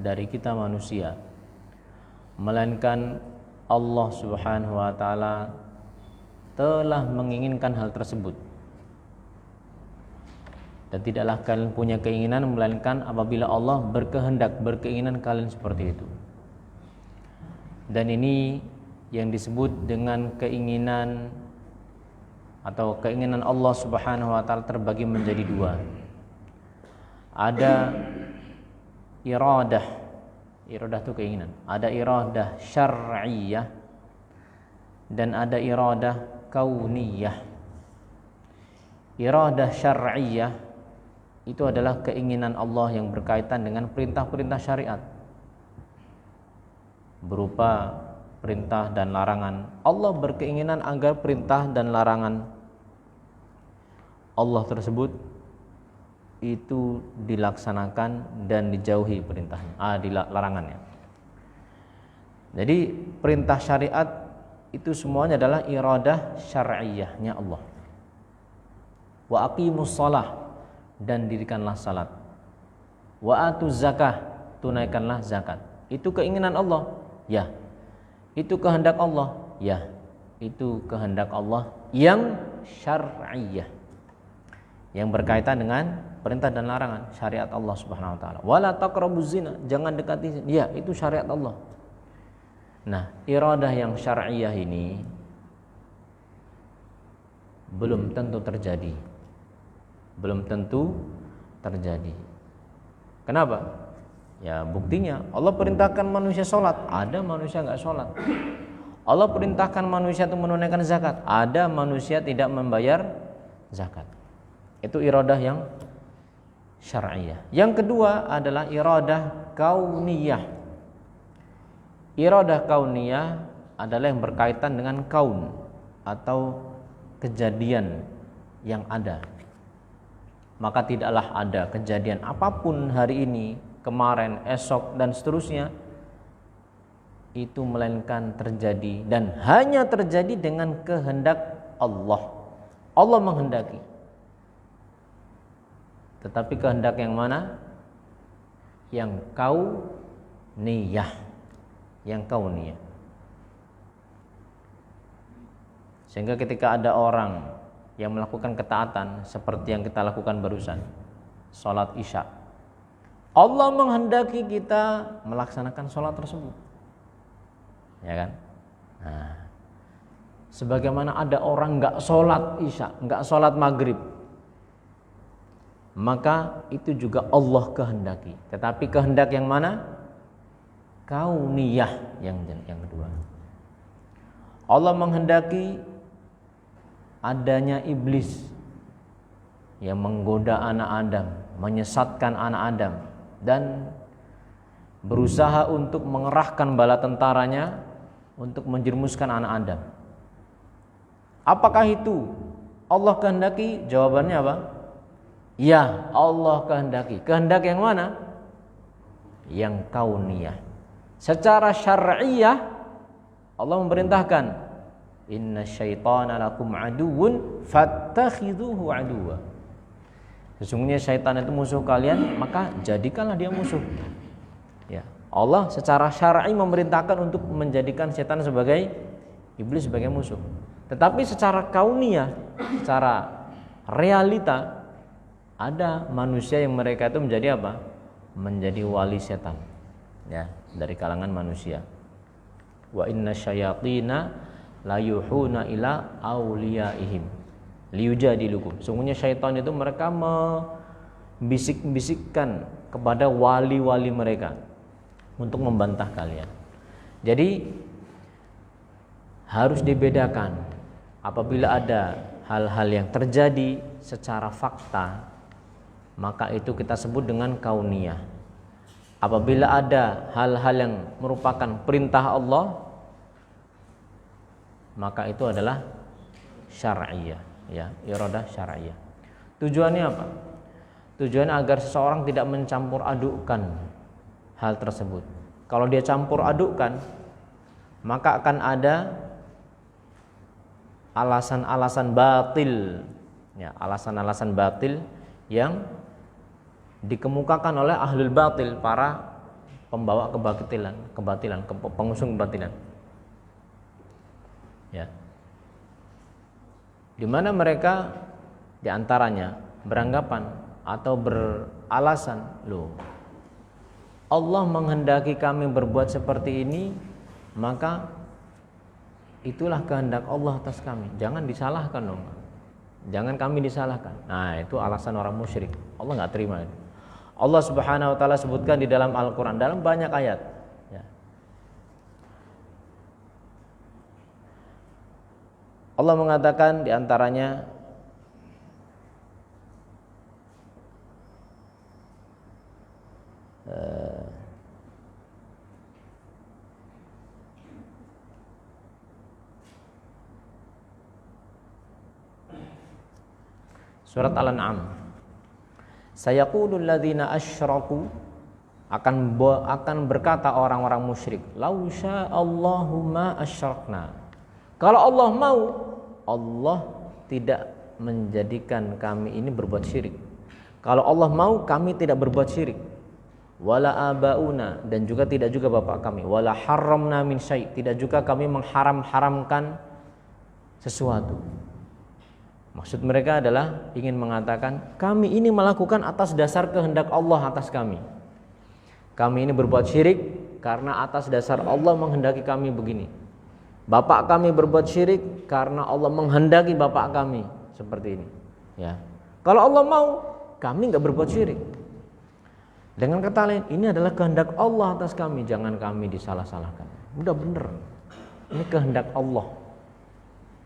dari kita manusia, melainkan Allah Subhanahu wa taala telah menginginkan hal tersebut. Dan tidaklah kalian punya keinginan melainkan apabila Allah berkehendak, berkeinginan kalian seperti itu. Dan ini yang disebut dengan keinginan atau keinginan Allah Subhanahu wa taala terbagi menjadi dua. Ada iradah itu keinginan. Ada iradah syar'iyah dan ada iradah kauniyah. Iradah syar'iyah itu adalah keinginan Allah yang berkaitan dengan perintah-perintah syariat, berupa perintah dan larangan. Allah berkeinginan agar perintah dan larangan Allah tersebut itu dilaksanakan dan dijauhi perintahnya, larangannya. Jadi perintah syariat itu semuanya adalah iradah syar'iyahnya Allah. Wa aqimus shalah, dan dirikanlah salat. Wa atuz zakah, tunaikanlah zakat. Itu keinginan Allah? Ya. Itu kehendak Allah? Ya. Itu kehendak Allah yang syar'iyah, yang berkaitan dengan perintah dan larangan syariat Allah Subhanahu wa taala. Wala taqrabuz zina, jangan dekati zina. Ya, itu syariat Allah. Nah, iradah yang syar'iyah ini belum tentu terjadi. Kenapa? Ya, buktinya Allah perintahkan manusia sholat, ada manusia nggak sholat. Allah perintahkan manusia untuk menunaikan zakat, ada manusia tidak membayar zakat. Itu iradah yang syar'iyah. Yang kedua adalah iradah kauniyah. Iradah kauniyah adalah yang berkaitan dengan kaun atau kejadian yang ada. Maka tidaklah ada kejadian apapun hari ini, kemarin, esok, dan seterusnya itu melainkan terjadi dan hanya terjadi dengan kehendak Allah. Allah menghendaki. Tetapi kehendak yang mana? Yang kauniyah. Sehingga ketika ada orang yang melakukan ketaatan seperti yang kita lakukan barusan, sholat isya, Allah menghendaki kita melaksanakan sholat tersebut, ya kan? Nah, sebagaimana ada orang nggak sholat isya, nggak sholat maghrib, maka itu juga Allah kehendaki. Tetapi kehendak yang mana? Kauniyah yang kedua. Allah menghendaki adanya iblis yang menggoda anak Adam, menyesatkan anak Adam, dan berusaha untuk mengerahkan bala tentaranya untuk menjerumuskan anak Adam. Apakah itu Allah kehendaki? Jawabannya apa? Ya, Allah kehendaki. Kehendak yang mana? Yang kauniyah. Secara syar'iyah Allah memerintahkan, inna syaitana lakum aduwwun fattakhidhuhu aduwwa. Sesungguhnya syaitan itu musuh kalian, maka jadikanlah dia musuh. Ya, Allah secara syar'i memerintahkan untuk menjadikan setan sebagai iblis sebagai musuh. Tetapi secara kauniyah, secara realita, ada manusia yang mereka itu menjadi apa? Menjadi wali setan. Ya, dari kalangan manusia. Wa inna syayatina layuhuna ila auliyaihim liyujadilukum. Sungguhnya syaitan itu mereka membisik-bisikkan kepada wali-wali mereka untuk membantah kalian. Jadi harus dibedakan apabila ada hal-hal yang terjadi secara fakta, maka itu kita sebut dengan kauniyah. Apabila ada hal-hal yang merupakan perintah Allah, maka itu adalah syar'iyah, ya, iradah syar'iyah. Tujuannya apa? Tujuannya agar seseorang tidak mencampur adukkan hal tersebut. Kalau dia campur adukkan, maka akan ada alasan-alasan batil, ya, alasan-alasan batil yang dikemukakan oleh ahlul batil, para pembawa kebatilan, pengusung kebatilan. Ya. Di mana mereka diantaranya beranggapan atau beralasan, loh, Allah menghendaki kami berbuat seperti ini, maka itulah kehendak Allah atas kami. Jangan disalahkan dong. Jangan kami disalahkan. Nah, itu alasan orang musyrik. Allah nggak terima itu. Allah Subhanahu wa taala sebutkan di dalam Al-Qur'an dalam banyak ayat, ya. Allah mengatakan di antaranya surat Al-An'am, sayaqulul ladzina asyraku, akan berkata orang-orang musyrik, lau sya'allahu ma asyrakna. Kalau Allah mau, Allah tidak menjadikan kami ini berbuat syirik. Kalau Allah mau, kami tidak berbuat syirik. Wala abauna, dan juga tidak juga bapak kami. Wala haramna min syai', tidak juga kami mengharamkan sesuatu. Maksud mereka adalah ingin mengatakan kami ini melakukan atas dasar kehendak Allah atas kami. Kami ini berbuat syirik karena atas dasar Allah menghendaki kami begini. Bapak kami berbuat syirik karena Allah menghendaki bapak kami seperti ini. Ya. Kalau Allah mau, kami nggak berbuat syirik. Dengan kata lain, ini adalah kehendak Allah atas kami, jangan kami disalah-salahkan. Udah bener, ini kehendak Allah.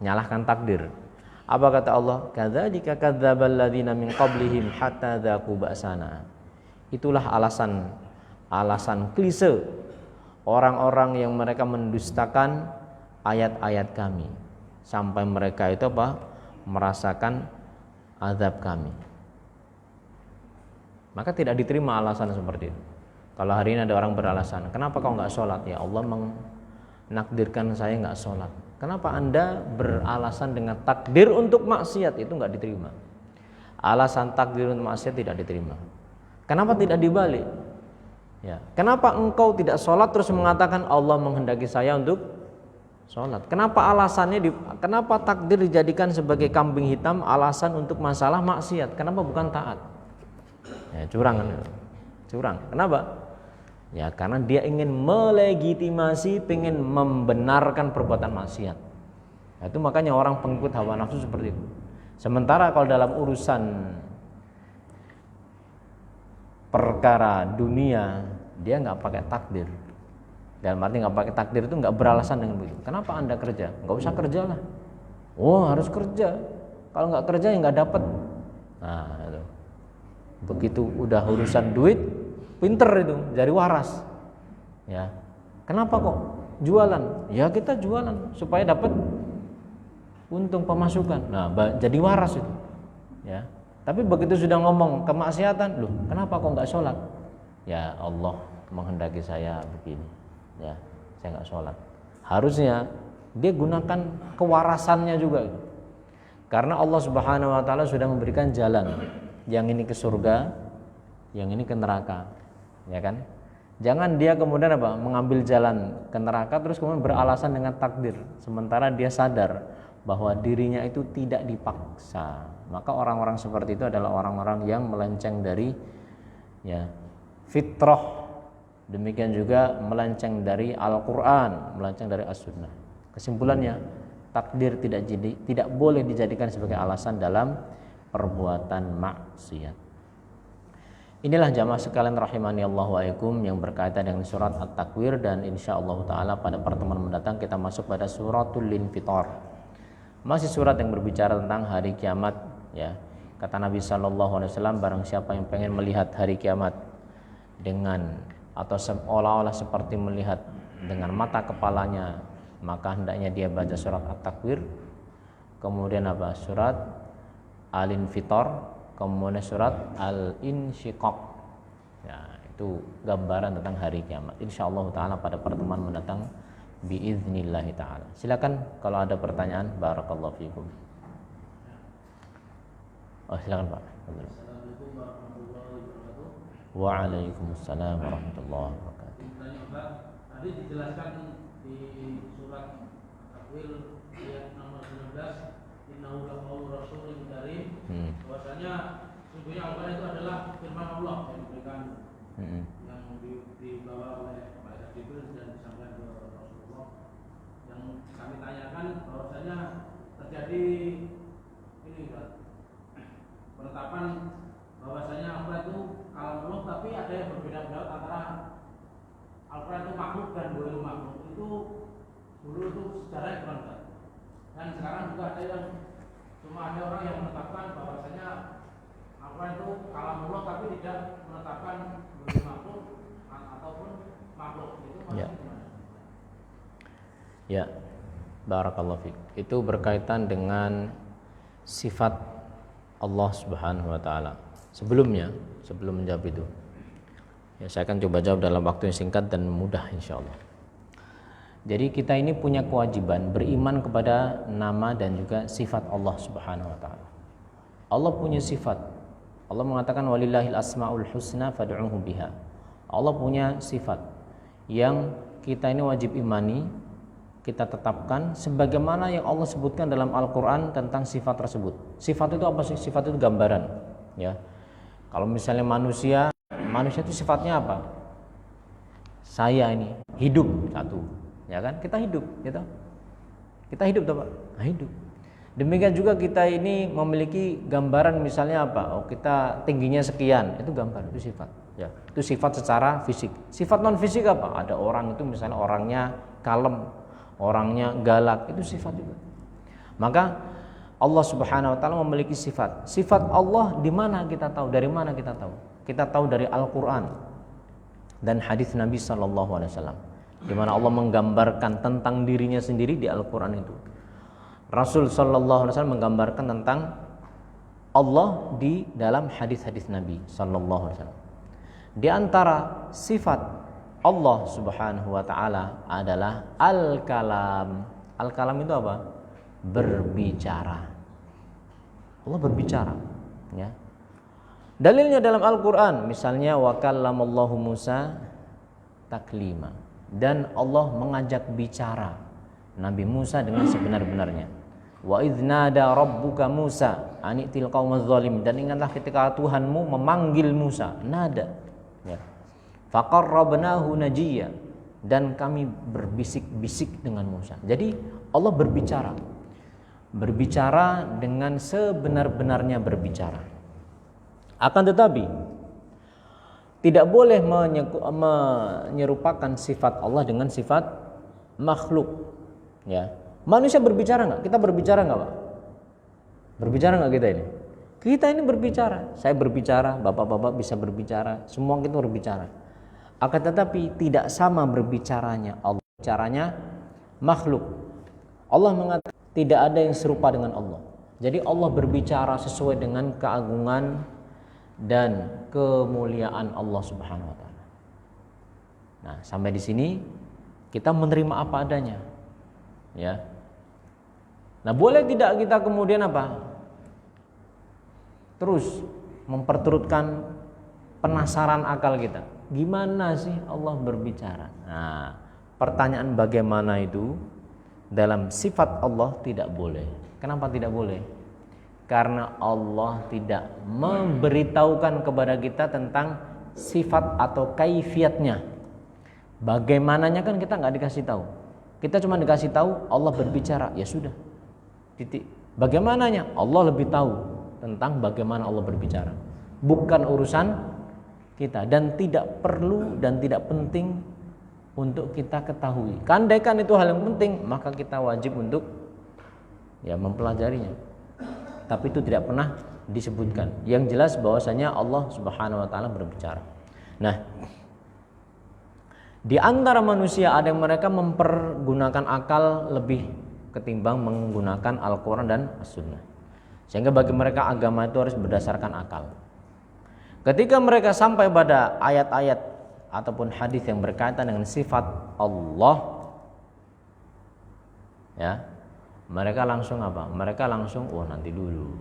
Nyalahkan takdir. Apa kata Allah? Kadzalika kadzdzabal ladzina min qablihim hatta dzaqu ba'sana. Itulah alasan klise orang-orang yang mereka mendustakan ayat-ayat kami sampai mereka itu merasakan azab kami. Maka tidak diterima alasan seperti itu. Kalau hari ini ada orang beralasan, kenapa kau nggak sholat? Ya Allah menakdirkan saya nggak sholat. Kenapa anda beralasan dengan takdir untuk maksiat? Itu nggak diterima. Alasan takdir untuk maksiat tidak diterima. Kenapa tidak dibalik? Ya. Kenapa engkau tidak sholat terus mengatakan Allah menghendaki saya untuk sholat? Kenapa kenapa takdir dijadikan sebagai kambing hitam alasan untuk masalah maksiat? Kenapa bukan taat? Ya, curang. Kenapa? Ya karena dia ingin melegitimasi, ingin membenarkan perbuatan maksiat. Nah, itu makanya orang pengikut hawa nafsu seperti itu. Sementara kalau dalam urusan perkara dunia, dia nggak pakai takdir. Dalam arti nggak pakai takdir itu nggak beralasan dengan begitu. Kenapa anda kerja? Nggak usah kerja lah. Oh harus kerja. Kalau nggak kerja ya nggak dapat. Nah itu. Begitu udah urusan duit, pinter itu, jadi waras. Ya. Kenapa kok jualan? Ya kita jualan supaya dapat untung pemasukan. Nah, jadi waras itu. Ya. Tapi begitu sudah ngomong kemaksiatan, loh, kenapa kok nggak sholat? Ya Allah menghendaki saya begini. Ya, saya nggak sholat. Harusnya dia gunakan kewarasannya juga. Karena Allah Subhanahu wa taala sudah memberikan jalan. Yang ini ke surga, yang ini ke neraka. Ya kan? Jangan dia kemudian mengambil jalan ke neraka terus kemudian beralasan dengan takdir, sementara dia sadar bahwa dirinya itu tidak dipaksa. Maka orang-orang seperti itu adalah orang-orang yang melenceng dari fitrah. Demikian juga melenceng dari Al-Qur'an, melenceng dari As-Sunnah. Kesimpulannya, takdir tidak boleh dijadikan sebagai alasan dalam perbuatan maksiat. Inilah jamaah sekalian rahimani Allah wa iyakum yang berkaitan dengan surat At-Takwir, dan insyaallah taala pada pertemuan mendatang kita masuk pada suratul Infitar. Masih surat yang berbicara tentang hari kiamat, ya. Kata Nabi sallallahu alaihi wasallam, barang siapa yang pengen melihat hari kiamat dengan atau seolah-olah seperti melihat dengan mata kepalanya, maka hendaknya dia baca surat At-Takwir, kemudian surat Al-Infitar, kemudian surat Al-Insyiqaq. Ya, itu gambaran tentang hari kiamat. Insyaallah taala pada pertemuan mendatang biiznillah taala. Silakan kalau ada pertanyaan. Barakallahu fiikum. Oh, silakan Pak. Assalamualaikum warahmatullahi wabarakatuh. Waalaikumsalam warahmatullahi wabarakatuh. Tadi dijelaskan di surat Takwil ayat nomor 19, innahu laqaulur rasulin karim, bahwasanya sesungguhnya Al-Qur'an itu adalah firman Allah yang diberikan, yang dibawa oleh malaikat Jibril dan disampaikan ke Rasulullah. Yang kami tanyakan bahwasanya terjadi ini Pak, penetapan bahwasanya Al-Qur'an itu kalamullah, tapi ada yang berbeda pendapat antara Al-Quran itu makhluk dan boleh makhluk. Itu dulu itu sejarahnya berangkat. Dan sekarang juga ada yang cuma ada orang yang menetapkan bahwasanya Al-Quran itu kalamullah tapi tidak menetapkan boleh makhluk ataupun makhluk. Itu maksudnya gimana? Ya, barakallahu fiik. Itu berkaitan dengan sifat Allah Subhanahu wa taala. Sebelum menjawab itu, ya, saya akan coba jawab dalam waktu yang singkat dan mudah insyaallah. Jadi kita ini punya kewajiban beriman kepada nama dan juga sifat Allah Subhanahu wa taala. Allah punya sifat. Allah mengatakan walillahil asmaul husna fad'uhu biha. Allah punya sifat yang kita ini wajib imani, kita tetapkan sebagaimana yang Allah sebutkan dalam Al-Qur'an tentang sifat tersebut. Sifat itu apa sih? Sifat itu gambaran, ya. Kalau misalnya manusia itu sifatnya apa? Saya ini hidup, satu, ya kan? Kita hidup, gitu. Kita hidup, Pak. Nah, hidup. Demikian juga kita ini memiliki gambaran, misalnya apa? Oh, kita tingginya sekian, itu gambar, itu sifat. Ya, itu sifat secara fisik. Sifat non fisik apa? Ada orang itu misalnya orangnya kalem, orangnya galak, itu sifat juga. Maka Allah Subhanahu wa taala memiliki sifat. Sifat Allah di mana kita tahu? Dari mana kita tahu? Kita tahu dari Al-Qur'an dan hadis Nabi sallallahu alaihi wasallam, di mana Allah menggambarkan tentang dirinya sendiri di Al-Qur'an itu. Rasul sallallahu alaihi wasallam menggambarkan tentang Allah di dalam hadis-hadis Nabi sallallahu alaihi wasallam. Di antara sifat Allah Subhanahu wa taala adalah Al-Kalam. Al-Kalam itu apa? Berbicara. Allah berbicara, ya. Dalilnya dalam Al-Qur'an, misalnya wa kallamallahu Musa taklima, dan Allah mengajak bicara Nabi Musa dengan sebenar-benarnya. Wa idz nada rabbuka Musa anitil qaumaz zalim, dan ingatlah ketika Tuhanmu memanggil Musa, nada, ya. Faqarrabnahu najiyya, dan kami berbisik-bisik dengan Musa. Jadi Allah berbicara dengan sebenar-benarnya berbicara. Akan tetapi tidak boleh menyerupakan sifat Allah dengan sifat makhluk, ya. Manusia berbicara nggak? Kita berbicara nggak, Pak? Berbicara nggak kita ini? Kita ini berbicara. Saya berbicara, bapak-bapak bisa berbicara, semua kita berbicara. Akan tetapi tidak sama berbicaranya Allah, bicaranya makhluk. Allah mengatakan tidak ada yang serupa dengan Allah. Jadi Allah berbicara sesuai dengan keagungan dan kemuliaan Allah Subhanahu wa taala. Nah, sampai di sini kita menerima apa adanya. Ya. Nah, boleh tidak kita kemudian apa? Terus memperturutkan penasaran akal kita. Gimana sih Allah berbicara? Nah, pertanyaan bagaimana itu dalam sifat Allah tidak boleh. Kenapa tidak boleh? Karena Allah tidak memberitahukan kepada kita tentang sifat atau kaifiatnya. Bagaimananya kan kita nggak dikasih tahu. Kita cuma dikasih tahu Allah berbicara, ya sudah. Titik. Bagaimananya? Allah lebih tahu tentang bagaimana Allah berbicara. Bukan urusan kita, dan tidak perlu dan tidak penting untuk kita ketahui. Andaikan itu hal yang penting, maka kita wajib untuk mempelajarinya. Tapi itu tidak pernah disebutkan. Yang jelas bahwasanya Allah Subhanahu wa taala berbicara. Nah, di antara manusia ada yang mereka mempergunakan akal lebih ketimbang menggunakan Al-Qur'an dan As-Sunnah. Sehingga bagi mereka agama itu harus berdasarkan akal. Ketika mereka sampai pada ayat-ayat ataupun hadis yang berkaitan dengan sifat Allah, ya, mereka langsung apa? Mereka langsung nanti dulu.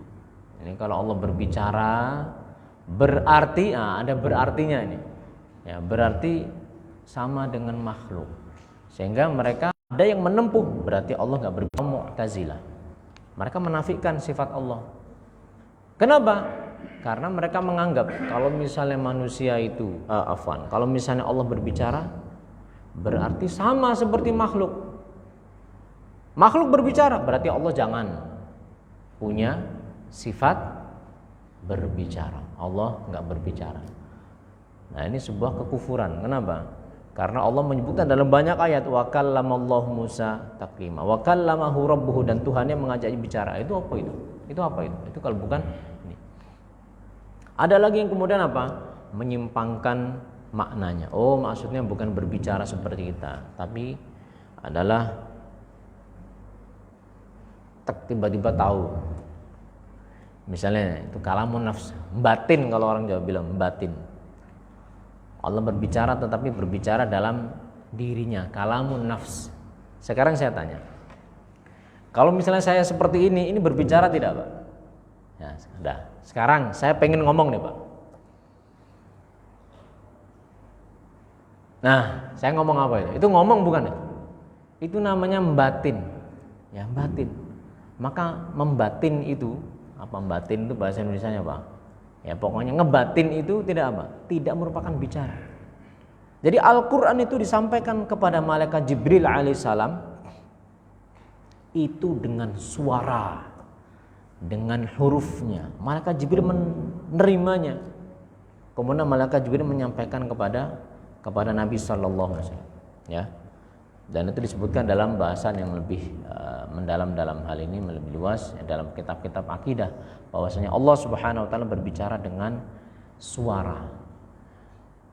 Ini kalau Allah berbicara, Berarti ada berartinya ini. Ya, berarti sama dengan makhluk. Sehingga mereka ada yang menempuh berarti Allah enggak berbeda. Mu'tazilah. Mereka menafikan sifat Allah. Kenapa? Karena mereka menganggap kalau misalnya manusia itu kalau misalnya Allah berbicara berarti sama seperti makhluk. Makhluk berbicara berarti Allah jangan punya sifat berbicara. Allah enggak berbicara. Nah, ini sebuah kekufuran. Kenapa? Karena Allah menyebutkan dalam banyak ayat wa kallamallahu Musa taklima. Wa kallamahu rabbuhu, dan Tuhannya mengajaknya bicara. Itu apa itu? Itu apa itu? Itu kalau bukan ini. Ada lagi yang kemudian apa? Menyimpangkan maknanya. Oh, maksudnya bukan berbicara seperti kita, tapi adalah tiba-tiba tahu. Misalnya itu kalamun nafs, batin kalau orang Jawa bilang batin. Allah berbicara tetapi berbicara dalam dirinya, kalamun nafs. Sekarang saya tanya, kalau misalnya saya seperti ini berbicara tidak, Pak? Ya, sudah. Sekarang saya pengen ngomong nih, Pak. Nah, saya ngomong apa itu? Itu ngomong bukan ya? Itu namanya membatin. Ya, batin. Maka membatin itu, apa membatin itu bahasa Indonesianya, Pak? Ya, pokoknya ngebatin itu tidak apa? Tidak merupakan bicara. Jadi Al-Qur'an itu disampaikan kepada malaikat Jibril alaihissalam itu dengan suara, dengan hurufnya. Malaikat Jibril menerimanya. Kemudian malaikat Jibril menyampaikan kepada Nabi sallallahu alaihi wasallam, ya. Dan itu disebutkan dalam bahasan yang lebih mendalam dalam hal ini, lebih luas dalam kitab-kitab akidah, bahwasanya Allah Subhanahu wa taala berbicara dengan suara.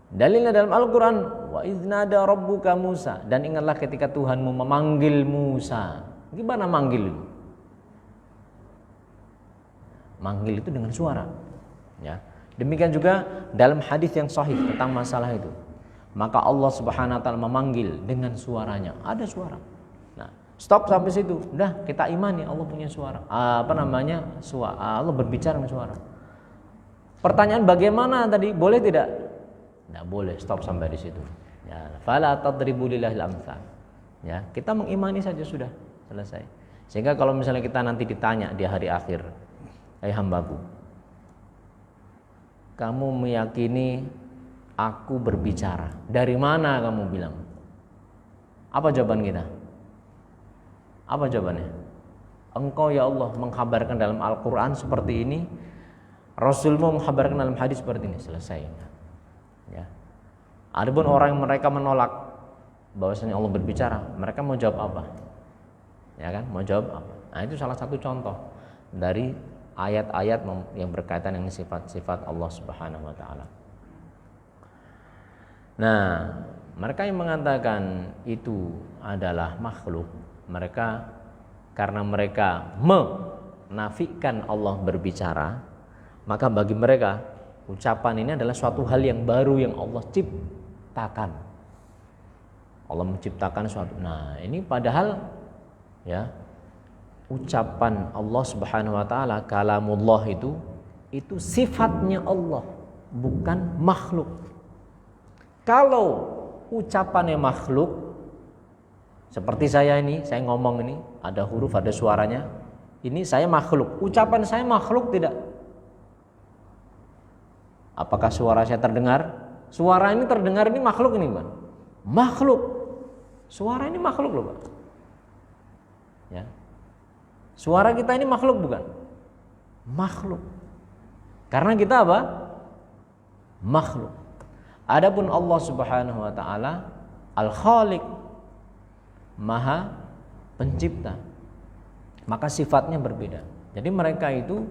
Dalilnya dalam Al-Qur'an, wa idznada rabbuka Musa, dan ingatlah ketika Tuhanmu memanggil Musa. Gimana manggil itu? Manggil itu dengan suara, ya. Demikian juga dalam hadis yang sahih tentang masalah itu. Maka Allah Subhanahu wa taala memanggil dengan suaranya. Ada suara. Nah, stop sampai situ. Udah, kita imani Allah punya suara. Allah berbicara dengan suara. Pertanyaan bagaimana tadi? Boleh tidak? Tidak boleh. Stop sampai di situ. Ya, fala tadribu lillahil amsal. Ya, kita mengimani saja sudah, selesai. Sehingga kalau misalnya kita nanti ditanya di hari akhir, "Hai hambaku, kamu meyakini aku berbicara. Dari mana kamu bilang?" Apa jawaban kita? Apa jawabannya? Engkau ya Allah mengkhabarkan dalam Al-Quran seperti ini, Rasulmu mengkhabarkan dalam hadis seperti ini. Selesai. Ya. Adapun orang yang mereka menolak bahwasanya Allah berbicara, mereka mau jawab apa? Ya kan? Mau jawab apa? Nah, itu salah satu contoh dari ayat-ayat yang berkaitan dengan sifat-sifat Allah Subhanahu wa taala. Nah, mereka yang mengatakan itu adalah makhluk, mereka karena mereka menafikan Allah berbicara, maka bagi mereka ucapan ini adalah suatu hal yang baru yang Allah ciptakan. Allah menciptakan suatu. Nah, ini padahal ya ucapan Allah Subhanahu wa taala, kalamullah itu sifatnya Allah, bukan makhluk. Kalau ucapannya makhluk, seperti saya ini, saya ngomong ini, ada huruf, ada suaranya, ini saya makhluk. Ucapan saya makhluk tidak? Apakah suara saya terdengar? Suara ini terdengar, ini makhluk ini, Pak. Makhluk. Suara ini makhluk loh, Pak. Ya. Suara kita ini makhluk bukan? Makhluk. Karena kita apa? Makhluk. Adapun Allah Subhanahu wa taala Al-Khaliq, Maha Pencipta, maka sifatnya berbeda. Jadi mereka itu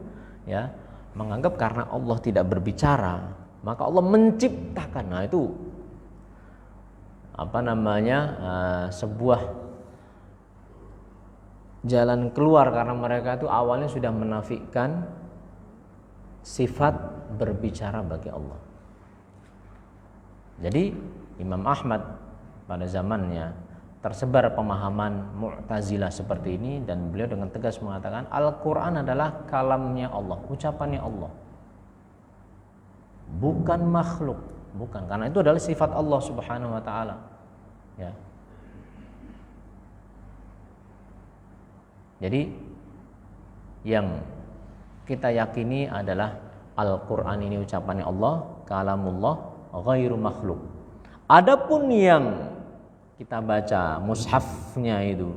ya menganggap karena Allah tidak berbicara, maka Allah menciptakan. Nah, itu sebuah jalan keluar, karena mereka itu awalnya sudah menafikan sifat berbicara bagi Allah. Jadi Imam Ahmad pada zamannya tersebar pemahaman Mu'tazilah seperti ini, dan beliau dengan tegas mengatakan Al-Quran adalah kalamnya Allah, ucapannya Allah. bukan makhluk, bukan, karena itu adalah sifat Allah Subhanahu wa taala. Ya. Jadi yang kita yakini adalah Al-Qur'an ini ucapannya Allah, kalamullah, ghairu makhluk. Adapun yang kita baca mushafnya itu,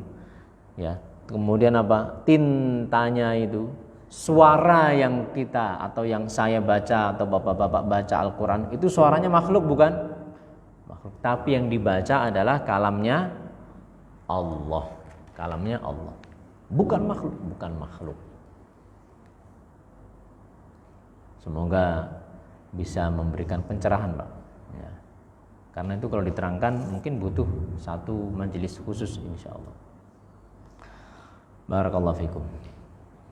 ya, kemudian apa? Tintanya itu, suara yang kita atau yang saya baca atau bapak-bapak baca Al-Qur'an itu suaranya makhluk bukan? Makhluk. Tapi yang dibaca adalah kalamnya Allah. Kalamnya Allah. Bukan makhluk, bukan makhluk. Semoga bisa memberikan pencerahan, Pak. Ya. Karena itu kalau diterangkan mungkin butuh satu majelis khusus insyaallah. Barakallahu fikum.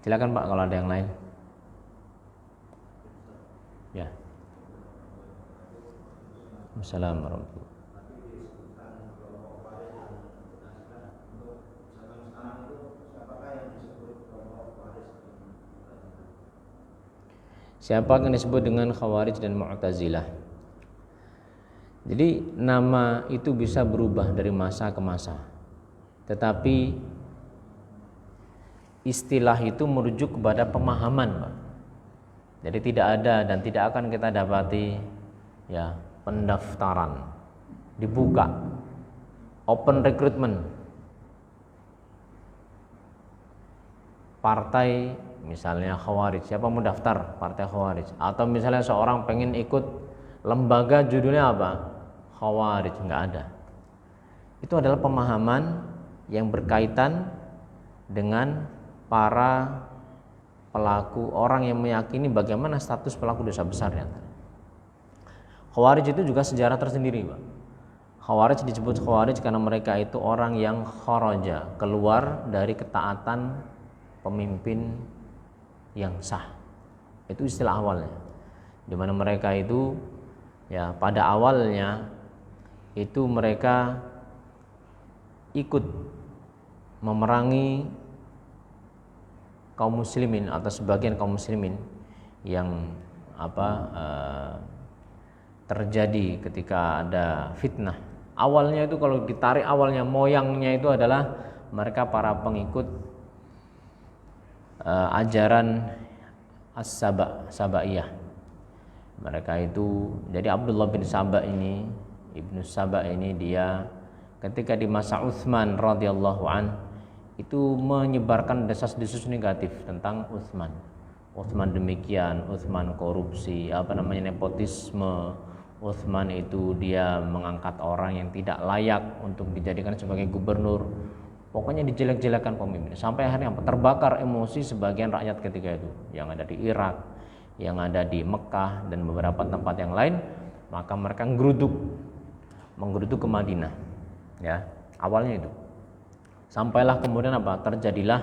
Silakan Pak kalau ada yang lain. Ya. Assalamualaikum warahmatullahi wabarakatuh. Siapa yang disebut dengan Khawarij dan Mu'tazilah? Jadi nama itu bisa berubah dari masa ke masa. Tetapi istilah itu merujuk kepada pemahaman, Pak. Jadi tidak ada dan tidak akan kita dapati ya pendaftaran dibuka, open recruitment, partai misalnya Khawarij, siapa mau daftar partai Khawarij, atau misalnya seorang pengen ikut lembaga judulnya apa, Khawarij, nggak ada. Itu adalah pemahaman yang berkaitan dengan para pelaku, orang yang meyakini bagaimana status pelaku dosa besarnya. Khawarij itu juga sejarah tersendiri, Pak. Khawarij disebut Khawarij karena mereka itu orang yang kharaja, keluar dari ketaatan pemimpin yang sah. Itu istilah awalnya. Di mana mereka itu ya pada awalnya itu mereka ikut memerangi kaum muslimin atau sebagian kaum muslimin yang terjadi ketika ada fitnah. Awalnya itu kalau ditarik awalnya moyangnya itu adalah mereka para pengikut ajaran As-Sabaiyah. Mereka itu, jadi Abdullah bin Saba ini, Ibnu Saba ini, dia ketika di masa Utsman radhiyallahu an itu menyebarkan desas-desus negatif tentang Utsman. Utsman demikian, Utsman korupsi, nepotisme. Utsman itu dia mengangkat orang yang tidak layak untuk dijadikan sebagai gubernur. Pokoknya dijelek-jelekan pemimpin. Sampai akhirnya terbakar emosi sebagian rakyat ketika itu, yang ada di Irak, yang ada di Mekah dan beberapa tempat yang lain. Maka mereka menggeruduk ke Madinah. Ya, awalnya itu. Sampailah kemudian terjadilah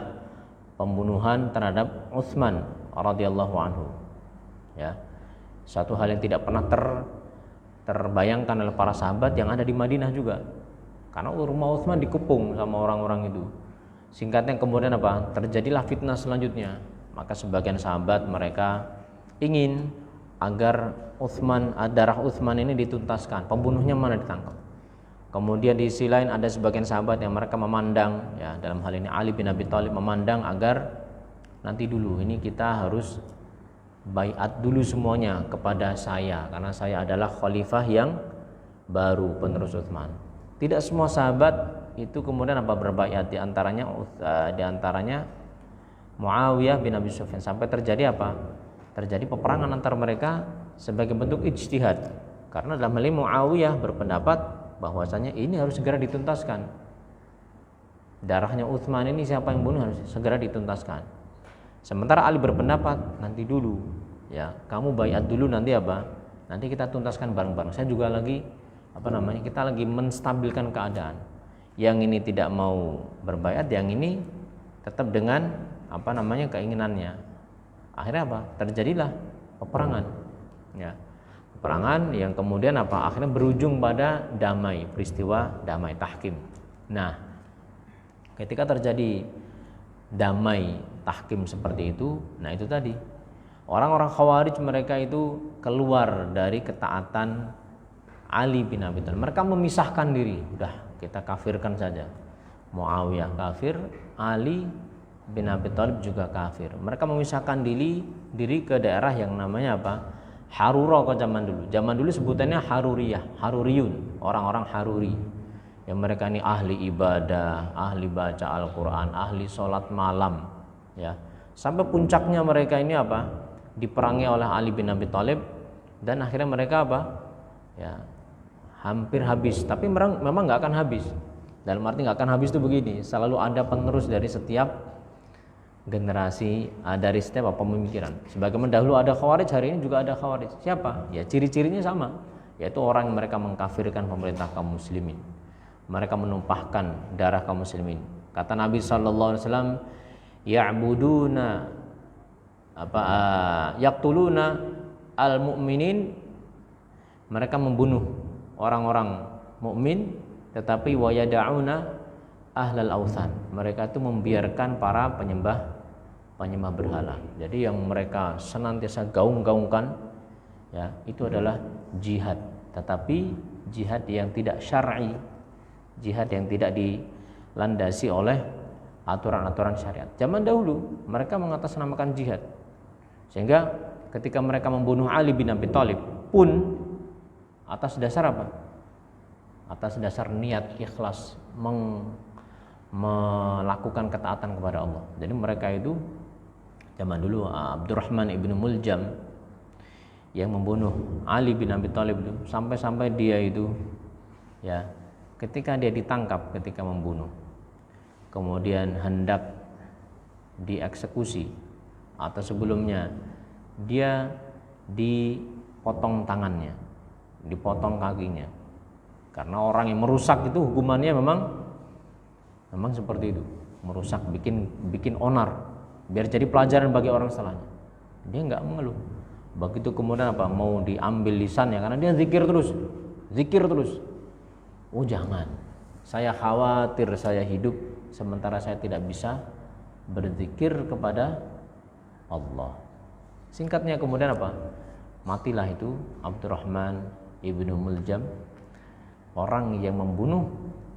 pembunuhan terhadap Utsman radhiyallahu anhu. Ya. Satu hal yang tidak pernah terbayangkan oleh para sahabat yang ada di Madinah juga. Karena rumah Utsman dikepung sama orang-orang itu. Singkatnya kemudian terjadilah fitnah selanjutnya. Maka sebagian sahabat mereka ingin agar darah Utsman ini dituntaskan, pembunuhnya mana ditangkap. Kemudian di sisi lain ada sebagian sahabat yang mereka memandang, ya dalam hal ini Ali bin Abi Thalib memandang agar nanti dulu ini kita harus baiat dulu semuanya kepada saya, karena saya adalah khalifah yang baru penerus Utsman. Tidak semua sahabat itu kemudian berbaiat, di antaranya Muawiyah bin Abi Sufyan, sampai terjadi terjadi peperangan antara mereka sebagai bentuk ijtihad. Karena dalam hal ini Muawiyah berpendapat bahwasanya ini harus segera dituntaskan. Darahnya Utsman ini siapa yang bunuh harus segera dituntaskan. Sementara Ali berpendapat nanti dulu, ya kamu baiat dulu, nanti nanti kita tuntaskan bareng-bareng. Saya juga lagi kita lagi menstabilkan keadaan. Yang ini tidak mau berbaiat, yang ini tetap dengan keinginannya. Akhirnya terjadilah peperangan. Ya. Peperangan yang kemudian akhirnya berujung pada damai, peristiwa damai tahkim. Nah, ketika terjadi damai tahkim seperti itu, nah itu tadi Orang-orang Khawarij mereka itu keluar dari ketaatan Ali bin Abi Thalib. Mereka memisahkan diri, udah kita kafirkan saja. Muawiyah kafir, Ali bin Abi Thalib juga kafir. Mereka memisahkan diri ke daerah yang namanya apa? Harura ke zaman dulu. Zaman dulu sebutannya Haruriyah, Haruriyun, orang-orang Haruri. Yang mereka ini ahli ibadah, ahli baca Al-Qur'an, ahli sholat malam, ya. Sampai puncaknya mereka ini apa? Diperangi oleh Ali bin Abi Thalib dan akhirnya mereka apa? Ya, hampir habis. Tapi memang nggak akan habis. Dalam arti nggak akan habis itu begini. Selalu ada penerus dari setiap generasi, dari setiap pemikiran. Sebagaimana dahulu ada Khawarij, hari ini juga ada Khawarij. Siapa? Ya ciri-cirinya sama, yaitu orang yang mereka mengkafirkan pemerintah kaum muslimin. Mereka menumpahkan darah kaum muslimin. Kata Nabi sallallahu alaihi wasallam, ya'buduna yaqtuluna al-mu'minin, mereka membunuh orang-orang mukmin, tetapi wa yada'una ahlal authan, mereka itu membiarkan para penyembah berhala. Jadi yang mereka senantiasa gaung-gaungkan ya, itu adalah jihad, tetapi jihad yang tidak syar'i, jihad yang tidak dilandasi oleh aturan-aturan syariat. Zaman dahulu mereka mengatasnamakan jihad. Sehingga ketika mereka membunuh Ali bin Abi Thalib pun atas dasar apa? Atas dasar niat ikhlas melakukan ketaatan kepada Allah. Jadi mereka itu zaman dulu Abdurrahman ibnu Muljam yang membunuh Ali bin Abi Thalib itu, sampai-sampai dia itu ya, ketika dia ditangkap ketika membunuh, kemudian hendak dieksekusi atau sebelumnya dia dipotong tangannya, dipotong kakinya. Karena orang yang merusak itu hukumannya memang seperti itu, merusak, bikin onar, biar jadi pelajaran bagi orang setelahnya. Dia nggak mengeluh. Begitu kemudian apa? Mau diambil lisannya karena dia zikir terus. Oh jangan, saya khawatir saya hidup sementara saya tidak bisa berzikir kepada Allah. Singkatnya kemudian apa? Matilah itu Abdurrahman ibnu Muljam, orang yang membunuh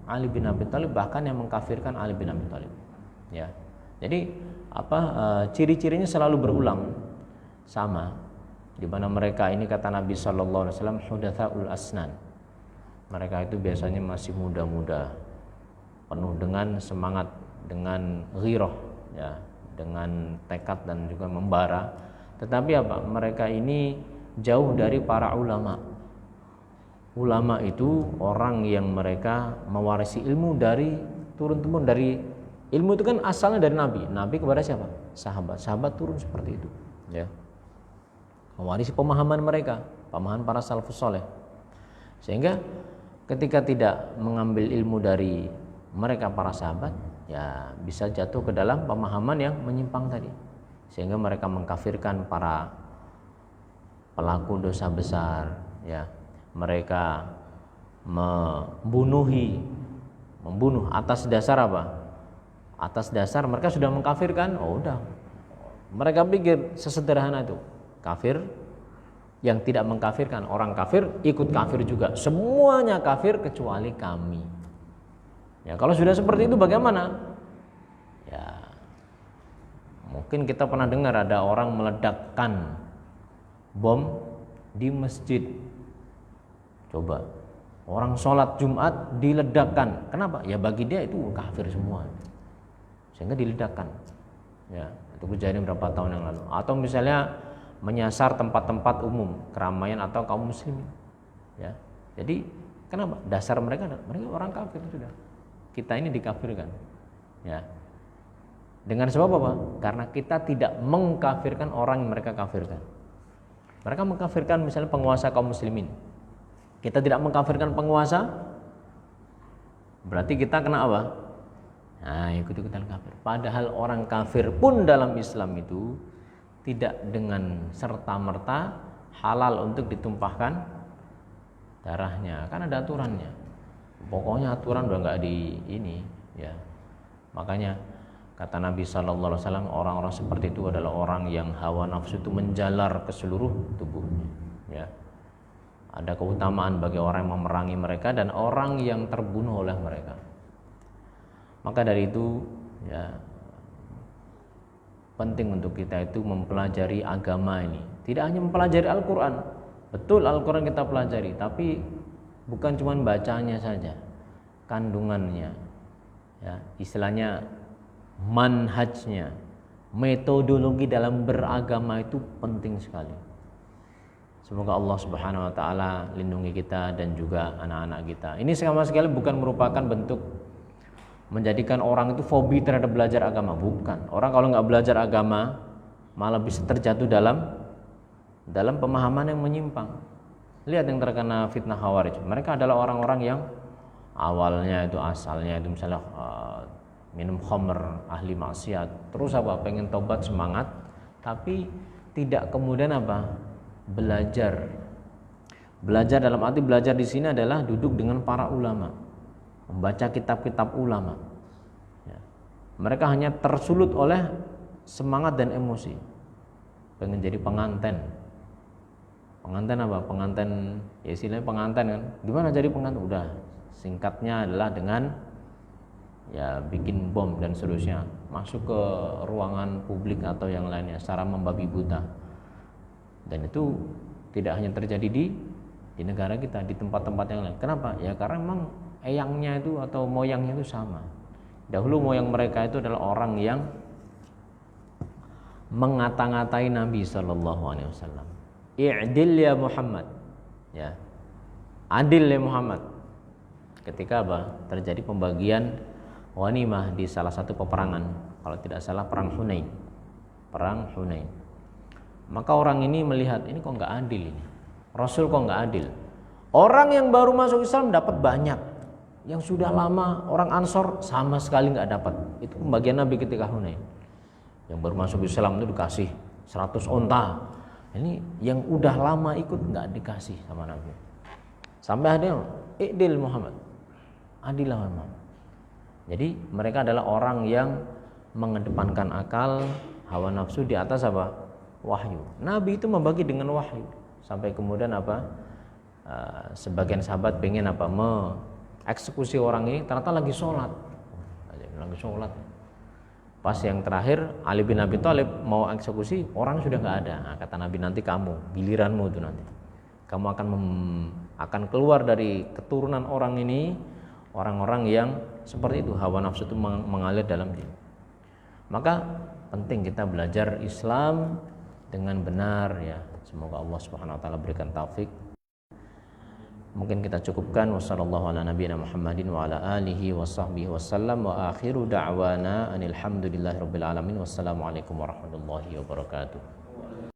Ali bin Abi Thalib, bahkan yang mengkafirkan Ali bin Abi Thalib. Ya. Jadi ciri-cirinya selalu berulang sama, di mana mereka ini kata Nabi sallallahu alaihi wasallam hudatsaul asnan. Mereka itu biasanya masih muda-muda, penuh dengan semangat, dengan ghirah ya, dengan tekad dan juga membara. Tetapi apa? Mereka ini jauh dari para ulama. Ulama itu orang yang mereka mewarisi ilmu dari turun-temurun. Dari ilmu itu kan asalnya dari Nabi. Nabi kepada siapa? Sahabat. Sahabat turun seperti itu, ya. Mewarisi pemahaman mereka, pemahaman para salafus saleh. Sehingga ketika tidak mengambil ilmu dari mereka para sahabat, ya bisa jatuh ke dalam pemahaman yang menyimpang tadi. Sehingga mereka mengkafirkan para pelaku dosa besar, ya. Mereka membunuh atas dasar apa? Atas dasar mereka sudah mengkafirkan. Oh udah, mereka pikir sesederhana itu. Kafir yang tidak mengkafirkan, orang kafir ikut kafir juga, semuanya kafir kecuali kami. Ya kalau sudah seperti itu bagaimana? Ya mungkin kita pernah dengar ada orang meledakkan bom di masjid. Coba, orang sholat Jumat diledakkan. Kenapa? Ya bagi dia itu kafir semua, sehingga diledakkan. Ya, itu kejadian berapa tahun yang lalu. Atau misalnya menyasar tempat-tempat umum, keramaian atau kaum muslimin. Ya, jadi kenapa? Dasar mereka orang kafir sudah. Kita ini dikafirkan. Ya, dengan sebab apa? Karena kita tidak mengkafirkan orang yang mereka kafirkan. Mereka mengkafirkan misalnya penguasa kaum muslimin. Kita tidak mengkafirkan penguasa, berarti kita kena apa? Nah, ikut-ikutan kafir. Padahal orang kafir pun dalam Islam itu tidak dengan serta-merta halal untuk ditumpahkan darahnya, kan ada aturannya. Pokoknya aturan udah nggak di ini, ya. Makanya Kata Nabi SAW, orang-orang seperti itu adalah orang yang hawa nafsu itu menjalar ke seluruh tubuhnya. Ya. Ada keutamaan bagi orang yang memerangi mereka dan orang yang terbunuh oleh mereka. Maka dari itu, ya, penting untuk kita itu mempelajari agama ini. Tidak hanya mempelajari Al-Quran. Betul Al-Quran kita pelajari, tapi bukan cuma bacanya saja, kandungannya, ya, istilahnya manhajnya, metodologi dalam beragama itu penting sekali. Semoga Allah Subhanahu wa taala lindungi kita dan juga anak-anak kita. Ini sama sekali bukan merupakan bentuk menjadikan orang itu fobi terhadap belajar agama, bukan. Orang kalau nggak belajar agama malah bisa terjatuh dalam pemahaman yang menyimpang. Lihat yang terkena fitnah Khawarij. Mereka adalah orang-orang yang awalnya itu asalnya itu misalnya minum khamr, ahli maksiat, terus pengen tobat, semangat, tapi tidak kemudian belajar dalam arti belajar di sini adalah duduk dengan para ulama, membaca kitab-kitab ulama, ya. Mereka hanya tersulut oleh semangat dan emosi, pengen jadi penganten ya, istilahnya penganten kan. Gimana jadi penganten? Udah, singkatnya adalah dengan ya bikin bom dan seterusnya, masuk ke ruangan publik atau yang lainnya secara membabi buta. Dan itu tidak hanya terjadi di negara kita, di tempat-tempat yang lain. Kenapa? Ya karena memang eyangnya itu atau moyangnya itu sama. Dahulu moyang mereka itu adalah orang yang mengata-ngatai Nabi SAW. I'dil ya Muhammad, ya, adil ya Muhammad. Ketika terjadi pembagian ghanimah di salah satu peperangan, kalau tidak salah perang Hunain. Maka orang ini melihat, ini kok nggak adil ini, Rasul kok nggak adil. Orang yang baru masuk Islam dapat banyak, yang sudah lama orang Ansor sama sekali nggak dapat. Itu pembagian Nabi ketika Hunain. Yang baru masuk Islam itu dikasih 100 onta. Ini yang udah lama ikut nggak dikasih sama Nabi. Sampai ada I'dil Muhammad, adillah Muhammad. Jadi mereka adalah orang yang mengedepankan akal, hawa nafsu di atas wahyu. Nabi itu membagi dengan wahyu. Sampai kemudian sebagian sahabat pengen mengeksekusi orang ini, ternyata lagi sholat. Pas yang terakhir Ali bin Abi Thalib mau eksekusi, orang sudah nggak ada. Nah, kata Nabi, nanti kamu, giliranmu itu nanti. Kamu akan keluar dari keturunan orang ini, orang-orang yang seperti itu, hawa nafsu itu mengalir dalam diri. Maka penting kita belajar Islam dengan benar, ya. Semoga Allah Subhanahu wa taala berikan taufik. Mungkin kita cukupkan. Wassallallahu ala nabiyina Muhammadin wa ala alihi wa sahbihi wasallam wa akhiru da'wana anil hamdulillahi rabbil alamin. Wassalamualaikum warahmatullahi wabarakatuh.